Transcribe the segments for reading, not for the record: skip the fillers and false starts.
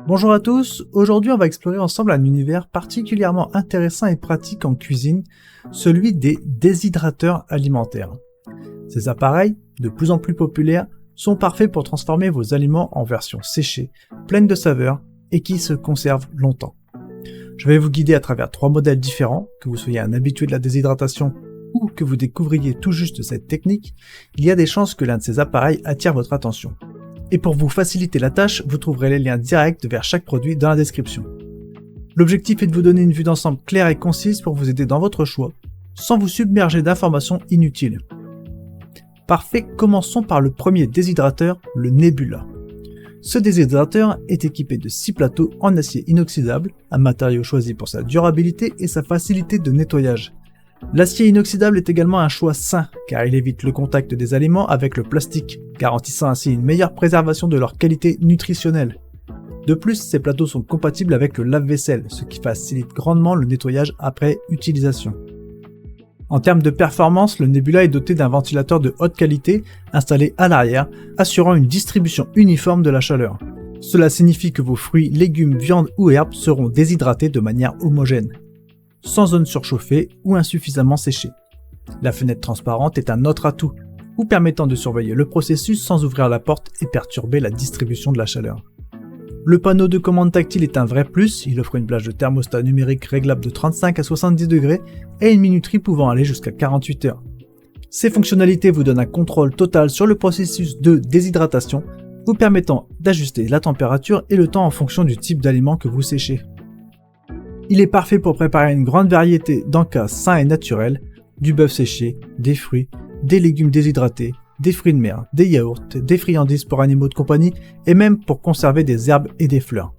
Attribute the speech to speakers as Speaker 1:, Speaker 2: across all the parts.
Speaker 1: Bonjour à tous, aujourd'hui on va explorer ensemble un univers particulièrement intéressant et pratique en cuisine, celui des déshydrateurs alimentaires. Ces appareils, de plus en plus populaires, sont parfaits pour transformer vos aliments en versions séchées, pleines de saveurs et qui se conservent longtemps. Je vais vous guider à travers 3 modèles différents, que vous soyez un habitué de la déshydratation ou que vous découvriez tout juste cette technique, il y a des chances que l'un de ces appareils attire votre attention. Et pour vous faciliter la tâche, vous trouverez les liens directs vers chaque produit dans la description. L'objectif est de vous donner une vue d'ensemble claire et concise pour vous aider dans votre choix, sans vous submerger d'informations inutiles. Parfait, commençons par le premier déshydrateur, le Nebula. Ce déshydrateur est équipé de 6 plateaux en acier inoxydable, un matériau choisi pour sa durabilité et sa facilité de nettoyage. L'acier inoxydable est également un choix sain, car il évite le contact des aliments avec le plastique, garantissant ainsi une meilleure préservation de leur qualité nutritionnelle. De plus, ces plateaux sont compatibles avec le lave-vaisselle, ce qui facilite grandement le nettoyage après utilisation. En termes de performance, le Nebula est doté d'un ventilateur de haute qualité installé à l'arrière, assurant une distribution uniforme de la chaleur. Cela signifie que vos fruits, légumes, viandes ou herbes seront déshydratés de manière homogène, sans zone surchauffée ou insuffisamment séchée. La fenêtre transparente est un autre atout, vous permettant de surveiller le processus sans ouvrir la porte et perturber la distribution de la chaleur. Le panneau de commande tactile est un vrai plus, il offre une plage de thermostat numérique réglable de 35 à 70 degrés et une minuterie pouvant aller jusqu'à 48 heures. Ces fonctionnalités vous donnent un contrôle total sur le processus de déshydratation, vous permettant d'ajuster la température et le temps en fonction du type d'aliment que vous séchez. Il est parfait pour préparer une grande variété d'encas sains et naturels, du bœuf séché, des fruits, des légumes déshydratés, des fruits de mer, des yaourts, des friandises pour animaux de compagnie et même pour conserver des herbes et des fleurs.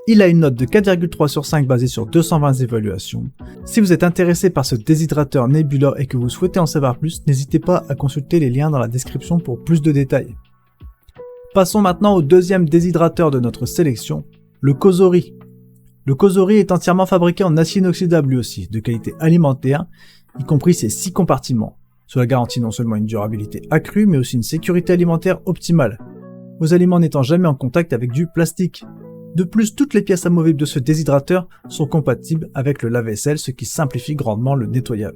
Speaker 1: Il a une note de 4,3 sur 5 basée sur 220 évaluations. Si vous êtes intéressé par ce déshydrateur Nebula et que vous souhaitez en savoir plus, n'hésitez pas à consulter les liens dans la description pour plus de détails. Passons maintenant au deuxième déshydrateur de notre sélection, le Cosori. Le Cosori est entièrement fabriqué en acier inoxydable lui aussi, de qualité alimentaire, y compris ses 6 compartiments. Cela garantit non seulement une durabilité accrue, mais aussi une sécurité alimentaire optimale, vos aliments n'étant jamais en contact avec du plastique. De plus, toutes les pièces amovibles de ce déshydrateur sont compatibles avec le lave-vaisselle, ce qui simplifie grandement le nettoyage.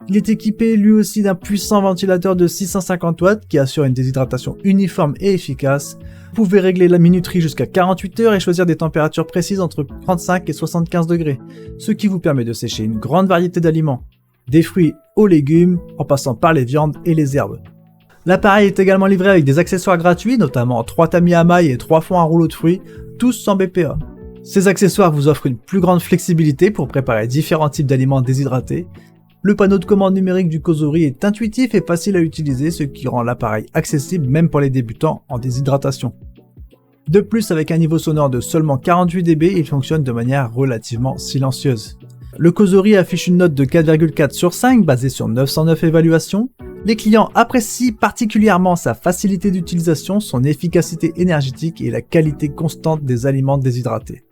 Speaker 1: Il est équipé lui aussi d'un puissant ventilateur de 650 watts qui assure une déshydratation uniforme et efficace. Vous pouvez régler la minuterie jusqu'à 48 heures et choisir des températures précises entre 35 et 75 degrés, ce qui vous permet de sécher une grande variété d'aliments, des fruits aux légumes, en passant par les viandes et les herbes. L'appareil est également livré avec des accessoires gratuits, notamment 3 tamis à mailles et 3 fonds à rouleau de fruits, tous sans BPA. Ces accessoires vous offrent une plus grande flexibilité pour préparer différents types d'aliments déshydratés. Le panneau de commande numérique du Cosori est intuitif et facile à utiliser, ce qui rend l'appareil accessible même pour les débutants en déshydratation. De plus, avec un niveau sonore de seulement 48 dB, il fonctionne de manière relativement silencieuse. Le Cosori affiche une note de 4,4 sur 5 basée sur 909 évaluations. Les clients apprécient particulièrement sa facilité d'utilisation, son efficacité énergétique et la qualité constante des aliments déshydratés.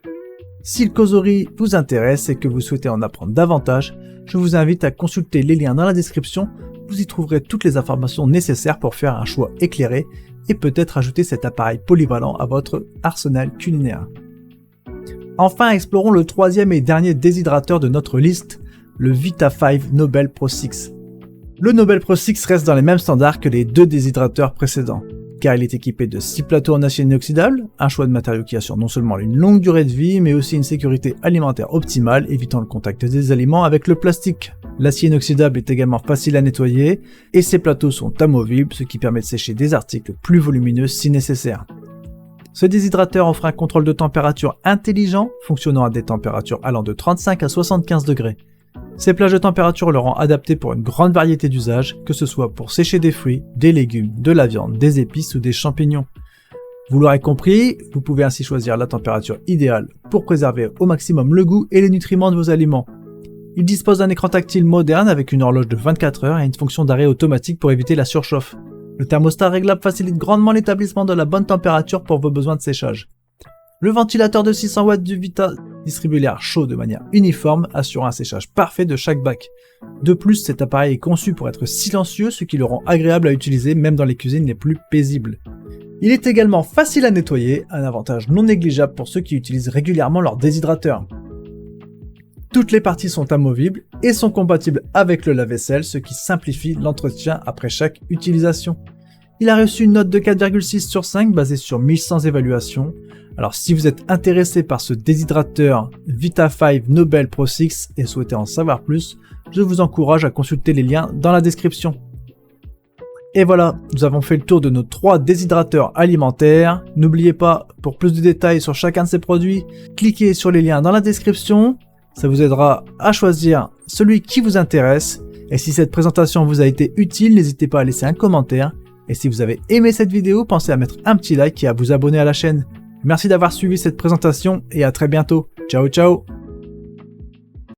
Speaker 1: Si le Cosori vous intéresse et que vous souhaitez en apprendre davantage, je vous invite à consulter les liens dans la description, vous y trouverez toutes les informations nécessaires pour faire un choix éclairé et peut-être ajouter cet appareil polyvalent à votre arsenal culinaire. Enfin, explorons le troisième et dernier déshydrateur de notre liste, le Vita5 Nobel Pro 6. Le Nobel Pro 6 reste dans les mêmes standards que les 2 déshydrateurs précédents, car il est équipé de 6 plateaux en acier inoxydable, un choix de matériau qui assure non seulement une longue durée de vie, mais aussi une sécurité alimentaire optimale, évitant le contact des aliments avec le plastique. L'acier inoxydable est également facile à nettoyer, et ces plateaux sont amovibles, ce qui permet de sécher des articles plus volumineux si nécessaire. Ce déshydrateur offre un contrôle de température intelligent, fonctionnant à des températures allant de 35 à 75 degrés. Ces plages de température le rendent adapté pour une grande variété d'usages, que ce soit pour sécher des fruits, des légumes, de la viande, des épices ou des champignons. Vous l'aurez compris, vous pouvez ainsi choisir la température idéale pour préserver au maximum le goût et les nutriments de vos aliments. Il dispose d'un écran tactile moderne avec une horloge de 24 heures et une fonction d'arrêt automatique pour éviter la surchauffe. Le thermostat réglable facilite grandement l'établissement de la bonne température pour vos besoins de séchage. Le ventilateur de 600 watts du Vita distribue l'air chaud de manière uniforme, assurant un séchage parfait de chaque bac. De plus, cet appareil est conçu pour être silencieux, ce qui le rend agréable à utiliser même dans les cuisines les plus paisibles. Il est également facile à nettoyer, un avantage non négligeable pour ceux qui utilisent régulièrement leur déshydrateur. Toutes les parties sont amovibles et sont compatibles avec le lave-vaisselle, ce qui simplifie l'entretien après chaque utilisation. Il a reçu une note de 4,6 sur 5 basée sur 1100 évaluations. Alors si vous êtes intéressé par ce déshydrateur Vita5 Nobel Pro 6 et souhaitez en savoir plus, je vous encourage à consulter les liens dans la description. Et voilà, nous avons fait le tour de nos 3 déshydrateurs alimentaires. N'oubliez pas, pour plus de détails sur chacun de ces produits, cliquez sur les liens dans la description. Ça vous aidera à choisir celui qui vous intéresse. Et si cette présentation vous a été utile, n'hésitez pas à laisser un commentaire. Et si vous avez aimé cette vidéo, pensez à mettre un petit like et à vous abonner à la chaîne. Merci d'avoir suivi cette présentation et à très bientôt. Ciao ciao!